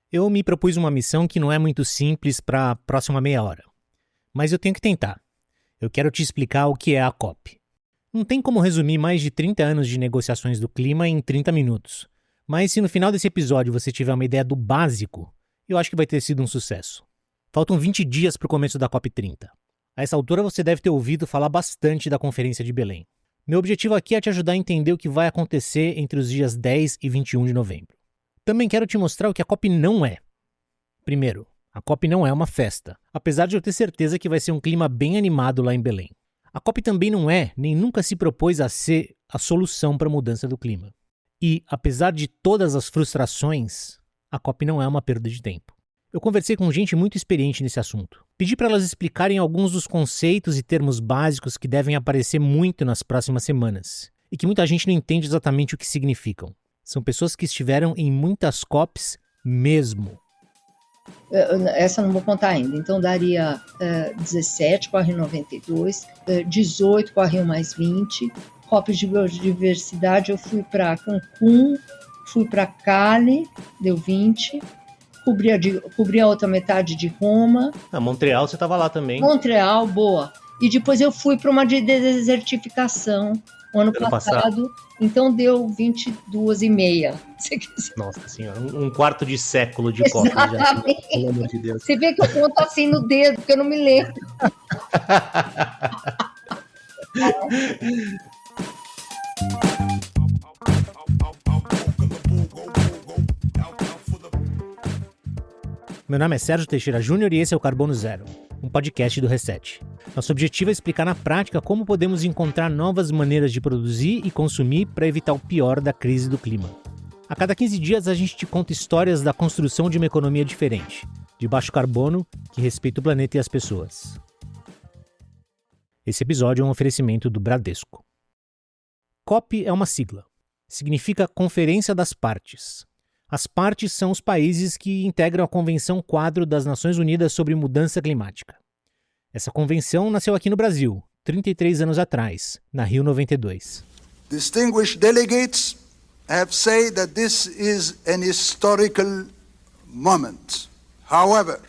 Eu me propus uma missão que não é muito simples para a próxima meia hora. Mas eu tenho que tentar. Eu quero te explicar o que é a COP. Não tem como resumir mais de 30 anos de negociações do clima em 30 minutos. Mas se no final desse episódio você tiver uma ideia do básico, eu acho que vai ter sido um sucesso. Faltam 20 dias para o começo da COP30. A essa altura você deve ter ouvido falar bastante da Conferência de Belém. Meu objetivo aqui é te ajudar a entender o que vai acontecer entre os dias 10 e 21 de novembro. Também quero te mostrar o que a COP não é. Primeiro, a COP não é uma festa, apesar de eu ter certeza que vai ser um clima bem animado lá em Belém. A COP também não é, nem nunca se propôs a ser a solução para a mudança do clima. E, apesar de todas as frustrações, a COP não é uma perda de tempo. Eu conversei com gente muito experiente nesse assunto. Pedi para elas explicarem alguns dos conceitos e termos básicos que devem aparecer muito nas próximas semanas, e que muita gente não entende exatamente o que significam. São pessoas que estiveram em muitas COPs mesmo. Essa eu não vou contar ainda. Então daria 17 com a Rio 92, 18 com a Rio mais 20. COP de biodiversidade eu fui para Cancún, fui para Cali, deu 20. Cobri a outra metade de Roma. Montreal você estava lá também. Montreal, boa. E depois eu fui para uma de desertificação o ano passado. Então deu 22,5. Nossa senhora, um quarto de século de COP. Exatamente. Já, pelo amor de Deus. Você vê que eu conto assim no dedo, porque eu não me lembro. Meu nome é Sérgio Teixeira Júnior e esse é o Carbono Zero, um podcast do Reset. Nosso objetivo é explicar na prática como podemos encontrar novas maneiras de produzir e consumir para evitar o pior da crise do clima. A cada 15 dias a gente te conta histórias da construção de uma economia diferente, de baixo carbono, que respeita o planeta e as pessoas. Esse episódio é um oferecimento do Bradesco. COP é uma sigla. Significa Conferência das Partes. As partes são os países que integram a Convenção Quadro das Nações Unidas sobre Mudança Climática. Essa convenção nasceu aqui no Brasil, 33 anos atrás, na Rio 92. Distinguished delegates have said that this is an historical moment. However,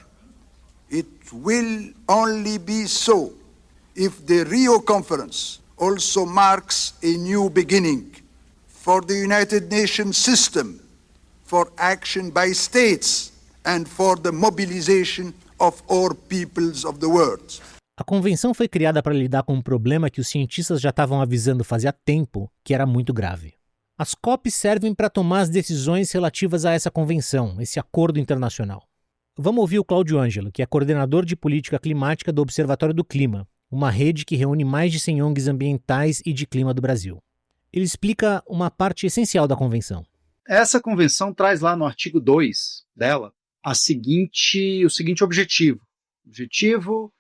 it will only be so if the Rio Conference also marks a new beginning for the United Nations system, for action by states and for the mobilization of all peoples of the world. A convenção foi criada para lidar com um problema que os cientistas já estavam avisando fazia tempo que era muito grave. As COPs servem para tomar as decisões relativas a essa convenção, esse acordo internacional. Vamos ouvir o Cláudio Ângelo, que é coordenador de política climática do Observatório do Clima, uma rede que reúne mais de 100 ONGs ambientais e de clima do Brasil. Ele explica uma parte essencial da convenção. Essa convenção traz lá no artigo 2 dela o seguinte objetivo. O objetivo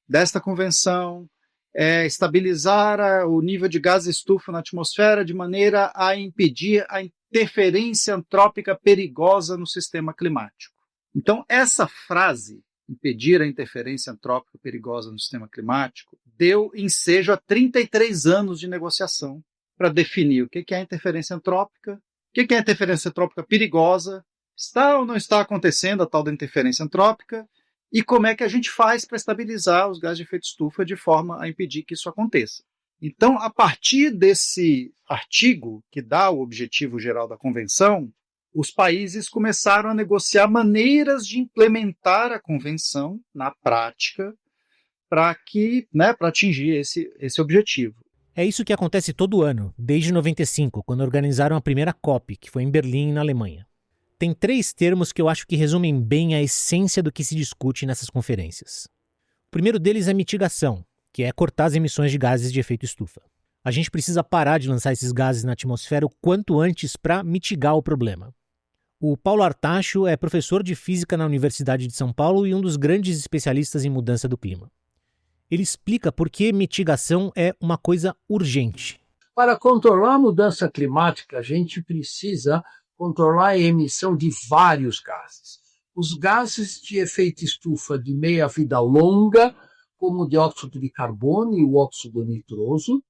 desta convenção é estabilizar o nível de gás estufa na atmosfera de maneira a impedir a interferência antrópica perigosa no sistema climático. Então, essa frase, impedir a interferência antrópica perigosa no sistema climático, deu ensejo a 33 anos de negociação para definir o que é a interferência antrópica, o que é a interferência antrópica perigosa, está ou não está acontecendo a tal da interferência antrópica, e como é que a gente faz para estabilizar os gases de efeito estufa de forma a impedir que isso aconteça. Então, a partir desse artigo, que dá o objetivo geral da convenção, os países começaram a negociar maneiras de implementar a convenção na prática para atingir esse objetivo. É isso que acontece todo ano, desde 95, quando organizaram a primeira COP, que foi em Berlim, na Alemanha. Tem 3 termos que eu acho que resumem bem a essência do que se discute nessas conferências. O primeiro deles é mitigação, que é cortar as emissões de gases de efeito estufa. A gente precisa parar de lançar esses gases na atmosfera o quanto antes para mitigar o problema. O Paulo Artacho é professor de física na Universidade de São Paulo e um dos grandes especialistas em mudança do clima. Ele explica por que mitigação é uma coisa urgente. Para controlar a mudança climática, a gente precisa controlar a emissão de vários gases. Os gases de efeito estufa de meia-vida longa, como o dióxido de carbono e o óxido nitroso,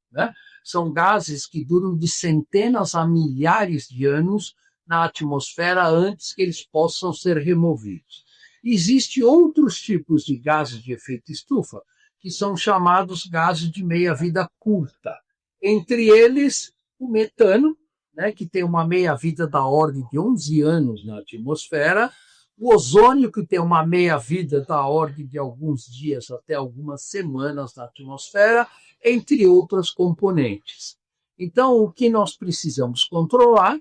são gases que duram de centenas a milhares de anos na atmosfera antes que eles possam ser removidos. Existem outros tipos de gases de efeito estufa, que são chamados gases de meia-vida curta. Entre eles, o metano, né, que tem uma meia-vida da ordem de 11 anos na atmosfera, o ozônio, que tem uma meia-vida da ordem de alguns dias até algumas semanas na atmosfera, entre outras componentes. Então, o que nós precisamos controlar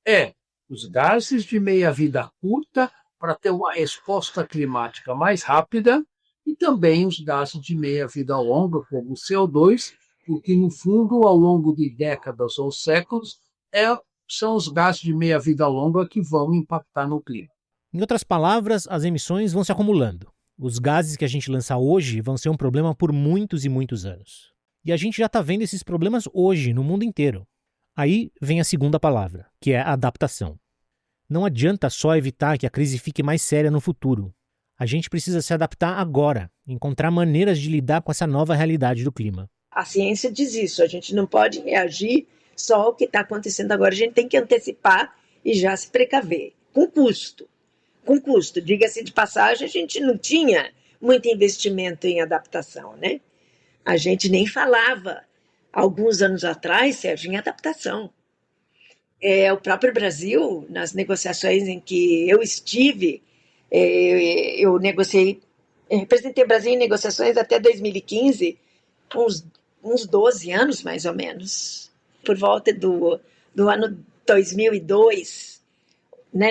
é os gases de meia-vida curta para ter uma resposta climática mais rápida e também os gases de meia-vida longa, como o CO2, porque, no fundo, ao longo de décadas ou séculos, são os gases de meia-vida longa que vão impactar no clima. Em outras palavras, as emissões vão se acumulando. Os gases que a gente lança hoje vão ser um problema por muitos e muitos anos. E a gente já está vendo esses problemas hoje, no mundo inteiro. Aí vem a segunda palavra, que é a adaptação. Não adianta só evitar que a crise fique mais séria no futuro. A gente precisa se adaptar agora, encontrar maneiras de lidar com essa nova realidade do clima. A ciência diz isso, a gente não pode reagir só ao que está acontecendo agora, a gente tem que antecipar e já se precaver, com custo. Com custo, diga-se de passagem, a gente não tinha muito investimento em adaptação, né? A gente nem falava, alguns anos atrás, Sérgio, em adaptação. O próprio Brasil, nas negociações em que eu estive, eu representei o Brasil em negociações até 2015, uns 12 anos mais ou menos, por volta do ano 2002, né,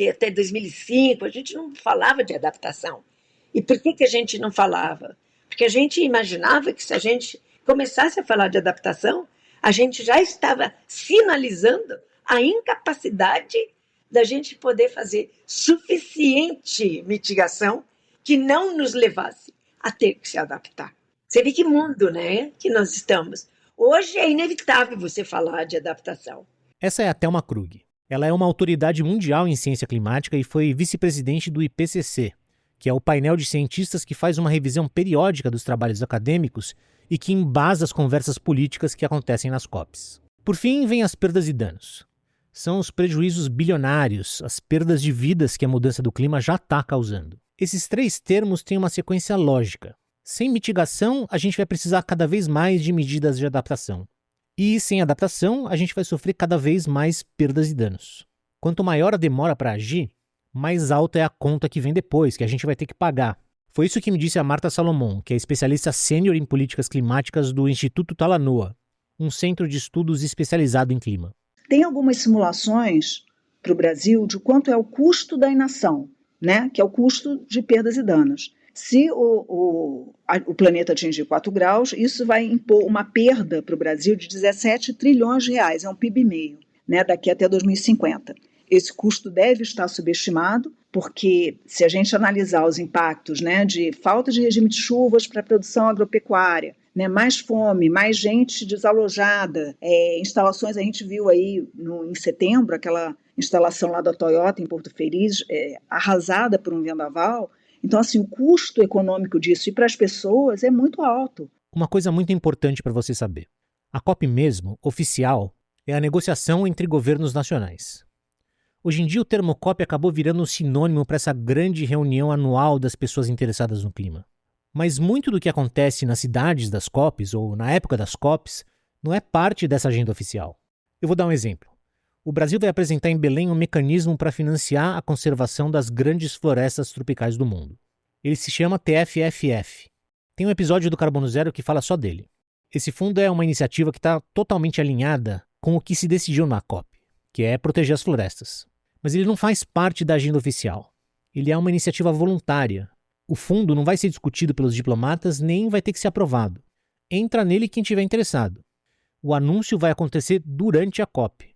até 2005, a gente não falava de adaptação. E por que a gente não falava? Porque a gente imaginava que se a gente começasse a falar de adaptação, a gente já estava sinalizando a incapacidade da gente poder fazer suficiente mitigação que não nos levasse a ter que se adaptar. Você vê que mundo, né, que nós estamos. Hoje é inevitável você falar de adaptação. Essa é a Thelma Krug. Ela é uma autoridade mundial em ciência climática e foi vice-presidente do IPCC, que é o painel de cientistas que faz uma revisão periódica dos trabalhos acadêmicos e que embasa as conversas políticas que acontecem nas COPs. Por fim, vem as perdas e danos. São os prejuízos bilionários, as perdas de vidas que a mudança do clima já está causando. Esses três termos têm uma sequência lógica. Sem mitigação, a gente vai precisar cada vez mais de medidas de adaptação. E sem adaptação, a gente vai sofrer cada vez mais perdas e danos. Quanto maior a demora para agir, mais alta é a conta que vem depois, que a gente vai ter que pagar. Foi isso que me disse a Marta Salomon, que é especialista sênior em políticas climáticas do Instituto Talanoa, um centro de estudos especializado em clima. Tem algumas simulações para o Brasil de quanto é o custo da inação, né? Que é o custo de perdas e danos. Se o planeta atingir 4 graus, isso vai impor uma perda para o Brasil de 17 trilhões de reais, é um PIB meio, né, daqui até 2050. Esse custo deve estar subestimado, porque se a gente analisar os impactos, né, de falta de regime de chuvas para a produção agropecuária, né, mais fome, mais gente desalojada, instalações, a gente viu aí em setembro, aquela instalação lá da Toyota em Porto Feliz, arrasada por um vendaval. Então, assim, o custo econômico disso e para as pessoas é muito alto. Uma coisa muito importante para você saber. A COP mesmo, oficial, é a negociação entre governos nacionais. Hoje em dia o termo COP acabou virando um sinônimo para essa grande reunião anual das pessoas interessadas no clima. Mas muito do que acontece nas cidades das COPs ou na época das COPs não é parte dessa agenda oficial. Eu vou dar um exemplo. O Brasil vai apresentar em Belém um mecanismo para financiar a conservação das grandes florestas tropicais do mundo. Ele se chama TFFF. Tem um episódio do Carbono Zero que fala só dele. Esse fundo é uma iniciativa que está totalmente alinhada com o que se decidiu na COP, que é proteger as florestas. Mas ele não faz parte da agenda oficial. Ele é uma iniciativa voluntária. O fundo não vai ser discutido pelos diplomatas nem vai ter que ser aprovado. Entra nele quem estiver interessado. O anúncio vai acontecer durante a COP,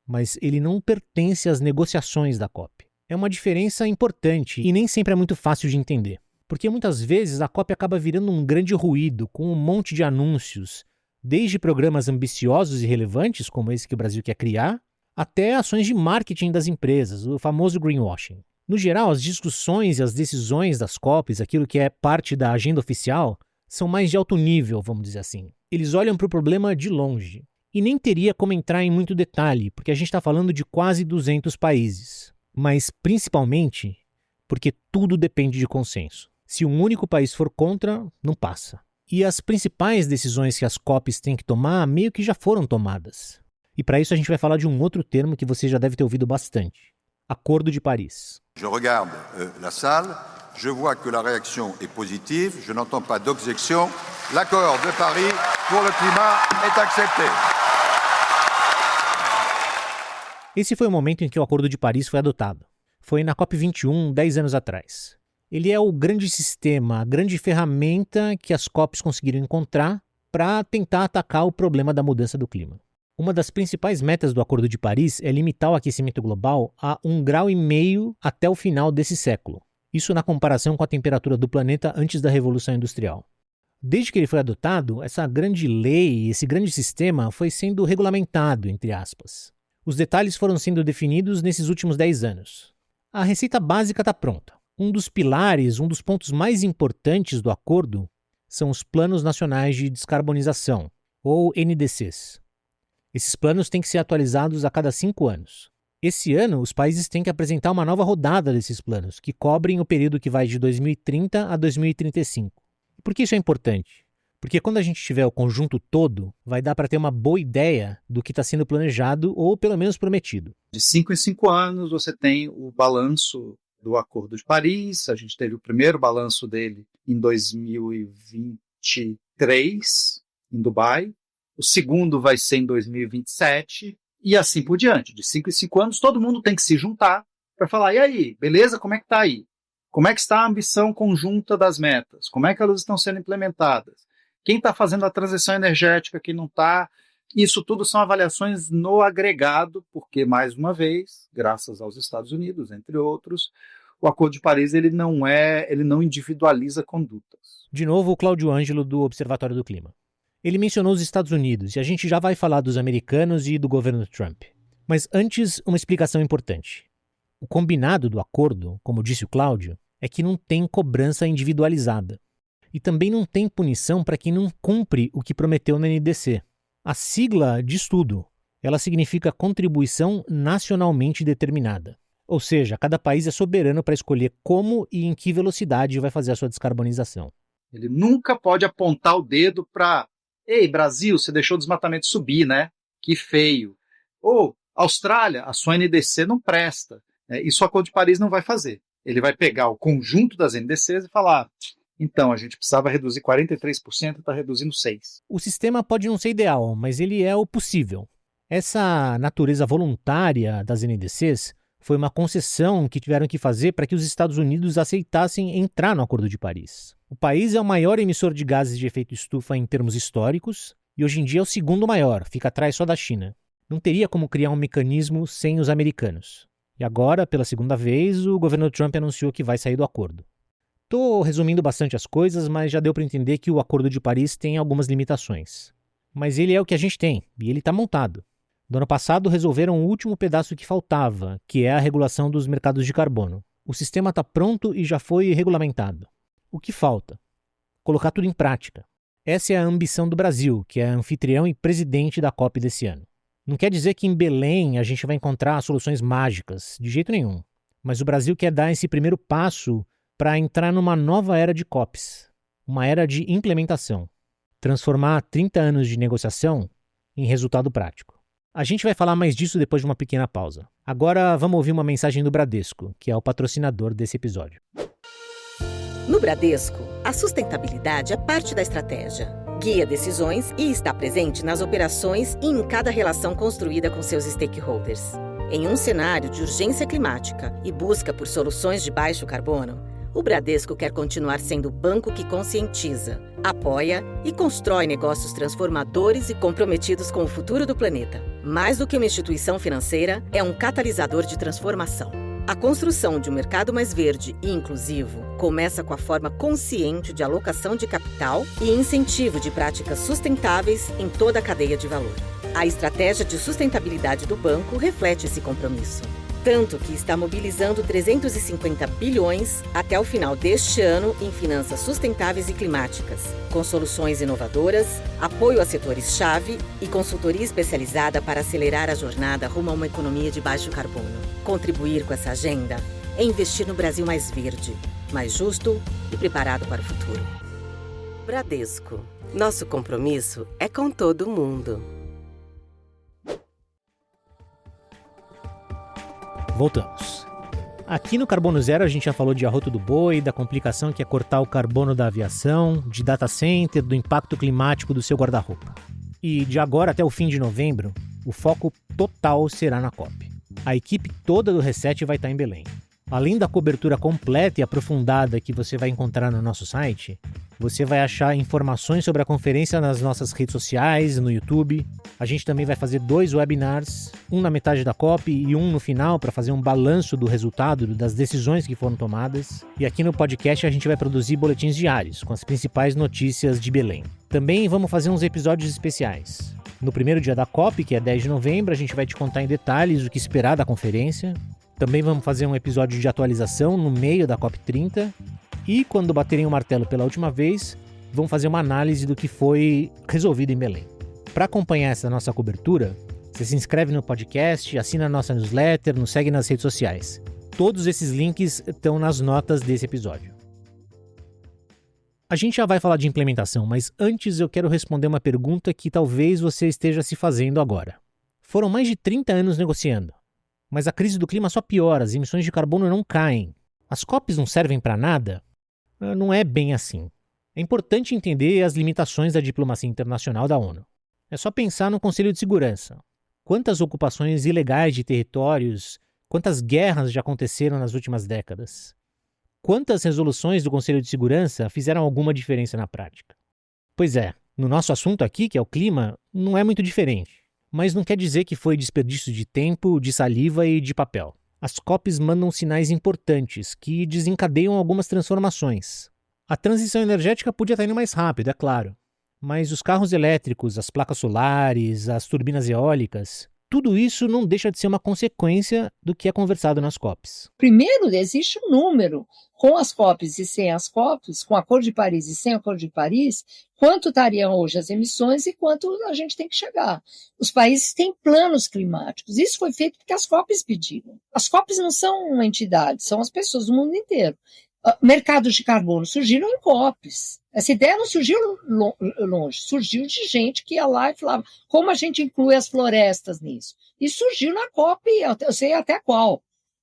mas ele não pertence às negociações da COP. É uma diferença importante e nem sempre é muito fácil de entender, porque muitas vezes a COP acaba virando um grande ruído com um monte de anúncios, desde programas ambiciosos e relevantes, como esse que o Brasil quer criar, até ações de marketing das empresas, o famoso greenwashing. No geral, as discussões e as decisões das COPs, aquilo que é parte da agenda oficial, são mais de alto nível, vamos dizer assim. Eles olham para o problema de longe. E nem teria como entrar em muito detalhe, porque a gente está falando de quase 200 países. Mas principalmente porque tudo depende de consenso. Se um único país for contra, não passa. E as principais decisões que as COPs têm que tomar meio que já foram tomadas. E para isso a gente vai falar de um outro termo que você já deve ter ouvido bastante. Acordo de Paris. Je regarde la salle, je vois que la réaction est positive, je n'entends pas d'objection. L'accord de Paris pour le climat est accepté. Esse foi o momento em que o Acordo de Paris foi adotado. Foi na COP21, 10 anos atrás. Ele é o grande sistema, a grande ferramenta que as COPs conseguiram encontrar para tentar atacar o problema da mudança do clima. Uma das principais metas do Acordo de Paris é limitar o aquecimento global a 1,5 graus até o final desse século. Isso na comparação com a temperatura do planeta antes da Revolução Industrial. Desde que ele foi adotado, essa grande lei, esse grande sistema foi sendo regulamentado, entre aspas. Os detalhes foram sendo definidos nesses últimos 10 anos. A receita básica está pronta. Um dos pilares, um dos pontos mais importantes do acordo são os Planos Nacionais de Descarbonização, ou NDCs. Esses planos têm que ser atualizados a cada 5 anos. Esse ano, os países têm que apresentar uma nova rodada desses planos, que cobrem o período que vai de 2030 a 2035. E por que isso é importante? Porque quando a gente tiver o conjunto todo, vai dar para ter uma boa ideia do que está sendo planejado ou pelo menos prometido. De 5 em 5 anos você tem o balanço do Acordo de Paris, a gente teve o primeiro balanço dele em 2023, em Dubai, o segundo vai ser em 2027 e assim por diante. De 5 em 5 anos todo mundo tem que se juntar para falar, e aí, beleza, como é que está aí? Como é que está a ambição conjunta das metas? Como é que elas estão sendo implementadas? Quem está fazendo a transição energética, quem não está? Isso tudo são avaliações no agregado, porque, mais uma vez, graças aos Estados Unidos, entre outros, o Acordo de Paris ele não individualiza condutas. De novo, o Cláudio Ângelo, do Observatório do Clima. Ele mencionou os Estados Unidos, e a gente já vai falar dos americanos e do governo Trump. Mas antes, uma explicação importante. O combinado do acordo, como disse o Cláudio, é que não tem cobrança individualizada. E também não tem punição para quem não cumpre o que prometeu na NDC. A sigla diz tudo. Ela significa contribuição nacionalmente determinada. Ou seja, cada país é soberano para escolher como e em que velocidade vai fazer a sua descarbonização. Ele nunca pode apontar o dedo para ei, Brasil, você deixou o desmatamento subir, né? Que feio. Ou, Austrália, a sua NDC não presta. Isso o Acordo de Paris não vai fazer. Ele vai pegar o conjunto das NDCs e falar, então, a gente precisava reduzir 43% e está reduzindo 6%. O sistema pode não ser ideal, mas ele é o possível. Essa natureza voluntária das NDCs foi uma concessão que tiveram que fazer para que os Estados Unidos aceitassem entrar no Acordo de Paris. O país é o maior emissor de gases de efeito estufa em termos históricos e hoje em dia é o segundo maior, fica atrás só da China. Não teria como criar um mecanismo sem os americanos. E agora, pela segunda vez, o governo Trump anunciou que vai sair do acordo. Estou resumindo bastante as coisas, mas já deu para entender que o Acordo de Paris tem algumas limitações. Mas ele é o que a gente tem, e ele está montado. No ano passado resolveram o último pedaço que faltava, que é a regulação dos mercados de carbono. O sistema está pronto e já foi regulamentado. O que falta? Colocar tudo em prática. Essa é a ambição do Brasil, que é anfitrião e presidente da COP desse ano. Não quer dizer que em Belém a gente vai encontrar soluções mágicas, de jeito nenhum. Mas o Brasil quer dar esse primeiro passo para entrar numa nova era de COPs, uma era de implementação. Transformar 30 anos de negociação em resultado prático. A gente vai falar mais disso depois de uma pequena pausa. Agora vamos ouvir uma mensagem do Bradesco, que é o patrocinador desse episódio. No Bradesco, a sustentabilidade é parte da estratégia. Guia decisões e está presente nas operações e em cada relação construída com seus stakeholders. Em um cenário de urgência climática e busca por soluções de baixo carbono, o Bradesco quer continuar sendo o banco que conscientiza, apoia e constrói negócios transformadores e comprometidos com o futuro do planeta. Mais do que uma instituição financeira, é um catalisador de transformação. A construção de um mercado mais verde e inclusivo começa com a forma consciente de alocação de capital e incentivo de práticas sustentáveis em toda a cadeia de valor. A estratégia de sustentabilidade do banco reflete esse compromisso. Tanto que está mobilizando 350 bilhões até o final deste ano em finanças sustentáveis e climáticas, com soluções inovadoras, apoio a setores-chave e consultoria especializada para acelerar a jornada rumo a uma economia de baixo carbono. Contribuir com essa agenda é investir no Brasil mais verde, mais justo e preparado para o futuro. Bradesco. Nosso compromisso é com todo mundo. Voltamos. Aqui no Carbono Zero a gente já falou de arroto do boi, da complicação que é cortar o carbono da aviação, de data center, do impacto climático do seu guarda-roupa. E de agora até o fim de novembro, o foco total será na COP. A equipe toda do Reset vai estar em Belém. Além da cobertura completa e aprofundada que você vai encontrar no nosso site, você vai achar informações sobre a conferência nas nossas redes sociais, no YouTube. A gente também vai fazer 2 webinars, um na metade da COP e um no final para fazer um balanço do resultado, das decisões que foram tomadas. E aqui no podcast a gente vai produzir boletins diários com as principais notícias de Belém. Também vamos fazer uns episódios especiais. No primeiro dia da COP, que é 10 de novembro, a gente vai te contar em detalhes o que esperar da conferência. Também vamos fazer um episódio de atualização no meio da COP30. E quando baterem o martelo pela última vez, vamos fazer uma análise do que foi resolvido em Belém. Para acompanhar essa nossa cobertura, você se inscreve no podcast, assina a nossa newsletter, nos segue nas redes sociais. Todos esses links estão nas notas desse episódio. A gente já vai falar de implementação, mas antes eu quero responder uma pergunta que talvez você esteja se fazendo agora. Foram mais de 30 anos negociando, mas a crise do clima só piora, as emissões de carbono não caem. As COPs não servem para nada? Não é bem assim. É importante entender as limitações da diplomacia internacional da ONU. É só pensar no Conselho de Segurança. Quantas ocupações ilegais de territórios, quantas guerras já aconteceram nas últimas décadas? Quantas resoluções do Conselho de Segurança fizeram alguma diferença na prática? Pois é, no nosso assunto aqui, que é o clima, não é muito diferente. Mas não quer dizer que foi desperdício de tempo, de saliva e de papel. As COPs mandam sinais importantes que desencadeiam algumas transformações. A transição energética podia estar indo mais rápido, é claro. Mas os carros elétricos, as placas solares, as turbinas eólicas, tudo isso não deixa de ser uma consequência do que é conversado nas COPs. Primeiro, existe um número. Com as COPs e sem as COPs, com o Acordo de Paris e sem o Acordo de Paris, quanto estariam hoje as emissões e quanto a gente tem que chegar. Os países têm planos climáticos. Isso foi feito porque as COPs pediram. As COPs não são uma entidade, são as pessoas do mundo inteiro. Mercados de carbono surgiram em COPs. Essa ideia não surgiu longe, surgiu de gente que ia lá e falava como a gente inclui as florestas nisso. E surgiu na COP, eu sei até qual.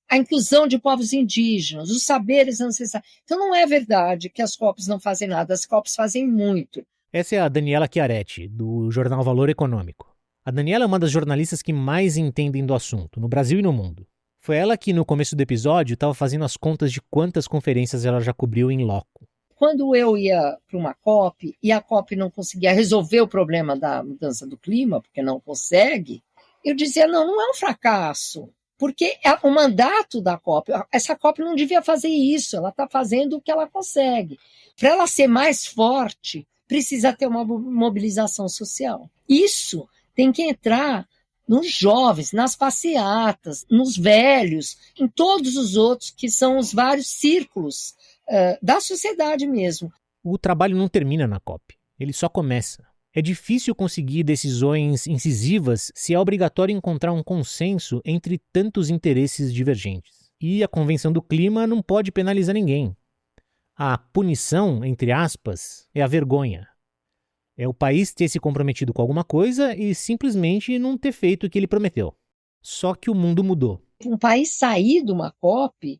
A inclusão de povos indígenas, os saberes ancestrais. Então não é verdade que as COPs não fazem nada, as COPs fazem muito. Essa é a Daniela Chiaretti, do jornal Valor Econômico. A Daniela é uma das jornalistas que mais entendem do assunto, no Brasil e no mundo. Foi ela que, no começo do episódio, estava fazendo as contas de quantas conferências ela já cobriu em loco. Quando eu ia para uma COP e a COP não conseguia resolver o problema da mudança do clima, porque não consegue, eu dizia, não é um fracasso. Porque o mandato da COP, essa COP não devia fazer isso, ela está fazendo o que ela consegue. Para ela ser mais forte, precisa ter uma mobilização social. Isso tem que entrar nos jovens, nas passeatas, nos velhos, em todos os outros que são os vários círculos da sociedade mesmo. O trabalho não termina na COP, ele só começa. É difícil conseguir decisões incisivas se é obrigatório encontrar um consenso entre tantos interesses divergentes. E a Convenção do Clima não pode penalizar ninguém. A punição, entre aspas, é a vergonha. É o país ter se comprometido com alguma coisa e simplesmente não ter feito o que ele prometeu. Só que o mundo mudou. Um país sair de uma COP,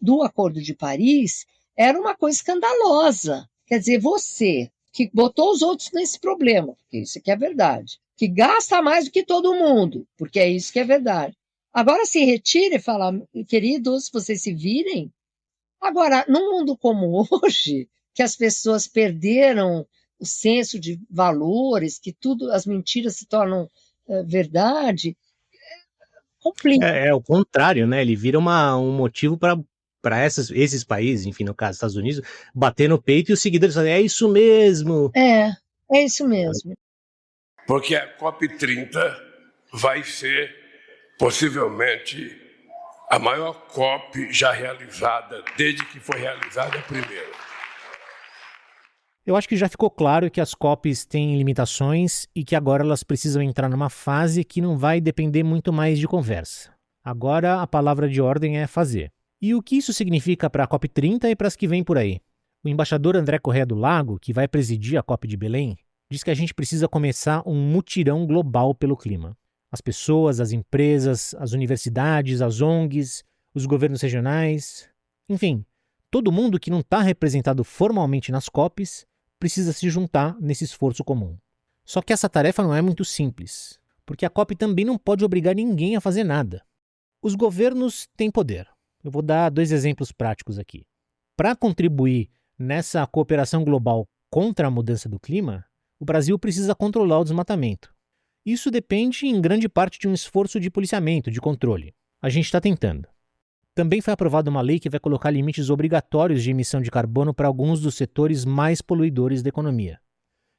do Acordo de Paris, era uma coisa escandalosa. Quer dizer, você que botou os outros nesse problema, porque isso aqui é verdade, que gasta mais do que todo mundo, porque é isso que é verdade. Agora se retira e fala, queridos, vocês se virem. Agora, num mundo como hoje, que as pessoas perderam o senso de valores, que tudo, as mentiras se tornam verdade, complica. É o contrário, né? Ele vira um motivo para esses países, enfim, no caso dos Estados Unidos, bater no peito e os seguidores falam, é isso mesmo. É isso mesmo. Porque a COP30 vai ser, possivelmente, a maior COP já realizada desde que foi realizada a primeira. Eu acho que já ficou claro que as COPs têm limitações e que agora elas precisam entrar numa fase que não vai depender muito mais de conversa. Agora a palavra de ordem é fazer. E o que isso significa para a COP30 e para as que vêm por aí? O embaixador André Corrêa do Lago, que vai presidir a COP de Belém, diz que a gente precisa começar um mutirão global pelo clima. As pessoas, as empresas, as universidades, as ONGs, os governos regionais, enfim, todo mundo que não está representado formalmente nas COPs precisa se juntar nesse esforço comum. Só que essa tarefa não é muito simples, porque a COP também não pode obrigar ninguém a fazer nada. Os governos têm poder. Eu vou dar 2 exemplos práticos aqui. Para contribuir nessa cooperação global contra a mudança do clima, o Brasil precisa controlar o desmatamento. Isso depende em grande parte de um esforço de policiamento, de controle. A gente está tentando. Também foi aprovada uma lei que vai colocar limites obrigatórios de emissão de carbono para alguns dos setores mais poluidores da economia.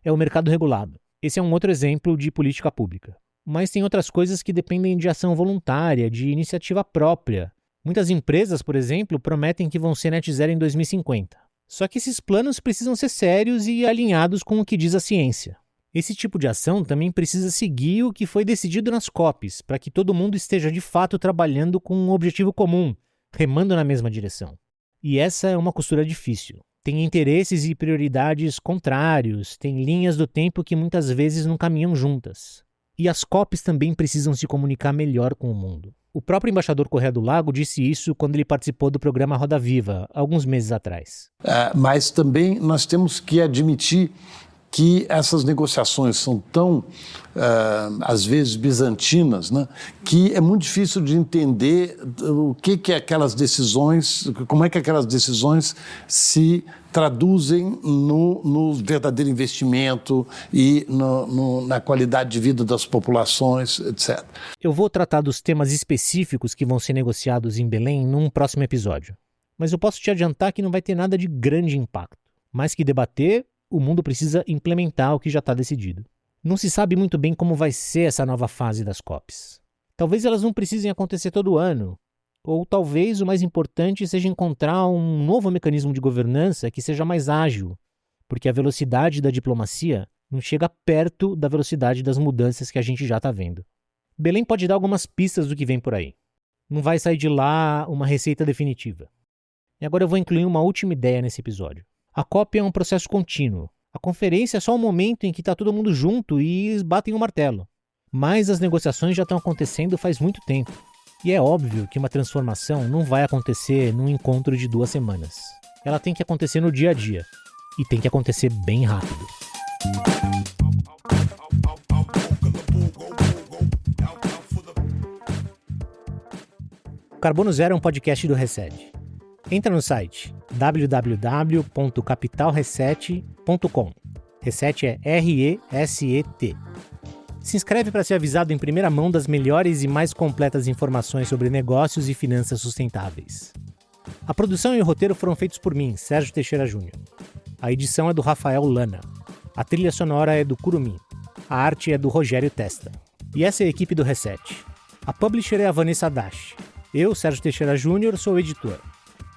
É o mercado regulado. Esse é um outro exemplo de política pública. Mas tem outras coisas que dependem de ação voluntária, de iniciativa própria. Muitas empresas, por exemplo, prometem que vão ser net zero em 2050. Só que esses planos precisam ser sérios e alinhados com o que diz a ciência. Esse tipo de ação também precisa seguir o que foi decidido nas COPs, para que todo mundo esteja de fato trabalhando com um objetivo comum, remando na mesma direção. E essa é uma costura difícil. Tem interesses e prioridades contrários, tem linhas do tempo que muitas vezes não caminham juntas. E as COPs também precisam se comunicar melhor com o mundo. O próprio embaixador Corrêa do Lago disse isso quando ele participou do programa Roda Viva, alguns meses atrás. Mas também nós temos que admitir que essas negociações são tão, às vezes, bizantinas, né, que é muito difícil de entender o que é aquelas decisões, como é que aquelas decisões se traduzem no verdadeiro investimento e na qualidade de vida das populações, etc. Eu vou tratar dos temas específicos que vão ser negociados em Belém num próximo episódio. Mas eu posso te adiantar que não vai ter nada de grande impacto. Mais que debater, o mundo precisa implementar o que já está decidido. Não se sabe muito bem como vai ser essa nova fase das COPs. Talvez elas não precisem acontecer todo ano. Ou talvez o mais importante seja encontrar um novo mecanismo de governança que seja mais ágil, porque a velocidade da diplomacia não chega perto da velocidade das mudanças que a gente já está vendo. Belém pode dar algumas pistas do que vem por aí. Não vai sair de lá uma receita definitiva. E agora eu vou incluir uma última ideia nesse episódio. A COP é um processo contínuo. A conferência é só um momento em que está todo mundo junto e batem o martelo. Mas as negociações já estão acontecendo faz muito tempo. E é óbvio que uma transformação não vai acontecer num encontro de 2 semanas. Ela tem que acontecer no dia a dia. E tem que acontecer bem rápido. Carbono Zero é um podcast do Reset. Entra no site www.capitalreset.com. Reset é R-E-S-E-T. Se inscreve para ser avisado em primeira mão das melhores e mais completas informações sobre negócios e finanças sustentáveis. A produção e o roteiro foram feitos por mim, Sérgio Teixeira Júnior. A edição é do Rafael Lana. A trilha sonora é do Curumim. A arte é do Rogério Testa. E essa é a equipe do Reset. A publisher é a Vanessa Dash. Eu, Sérgio Teixeira Júnior, sou o editor.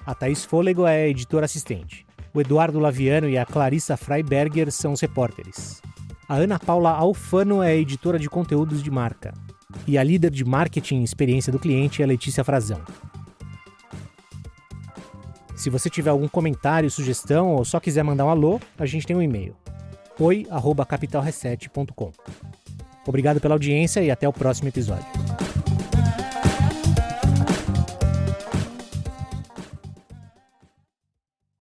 A Thaís Fôlego é a editora assistente. O Eduardo Laviano e a Clarissa Freiberger são os repórteres. A Ana Paula Alfano é a editora de conteúdos de marca. E a líder de marketing e experiência do cliente é a Letícia Frazão. Se você tiver algum comentário, sugestão ou só quiser mandar um alô, a gente tem um e-mail. oi@capitalreset.com. Obrigado pela audiência e até o próximo episódio.